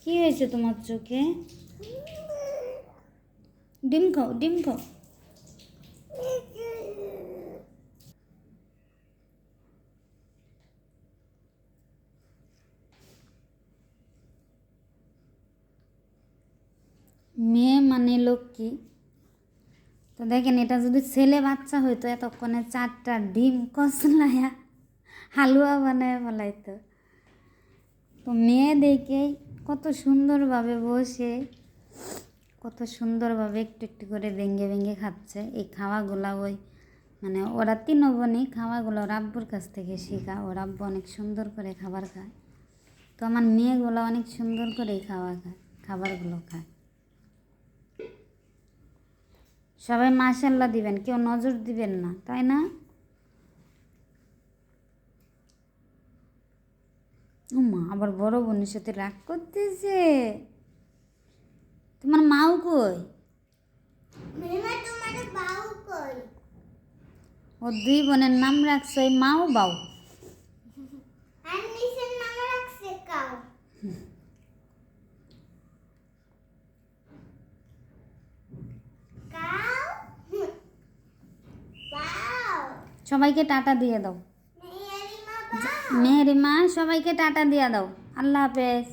কি হয়েছে তোমার চোখে? ডিম খাও, ডিম খাও। মেয়ে মানে লক্ষ্মী। তো দেখেন, এটা যদি ছেলে বাচ্চা হইতো এতক্ষণে 4টা ডিম কচলাইয়া হালুয়া বানায় ফেলাইতো। তো মেয়ে দেখে কত সুন্দরভাবে বসে, কত সুন্দরভাবে একটু একটু করে ভেঙে ভেঙে খাচ্ছে। এই খাওয়াগুলা মানে ওরা 3 বোনই খাওয়াগুলো ওর আব্বুর কাছ থেকে শেখা। ওর আব্বু অনেক সুন্দর করে খাবার খায়। তো আমার মেয়েগুলো অনেক সুন্দর করে খাবারগুলো খায়। সবাই মাশাআল্লাহ দিবেন, কেউ নজর দিবেন না, তাই না? ও মা, আবার বড় বোনের সাথে রাগ করতেছে। তোমার মাও কই? ও 2 বোনের নাম রাখছে মাও বাউ। সবাইকে টাটা দিয়ে দাও। মেহেরিমা, সবাইকে টাটা দিয়ে দাও। আল্লাহ হাফেজ।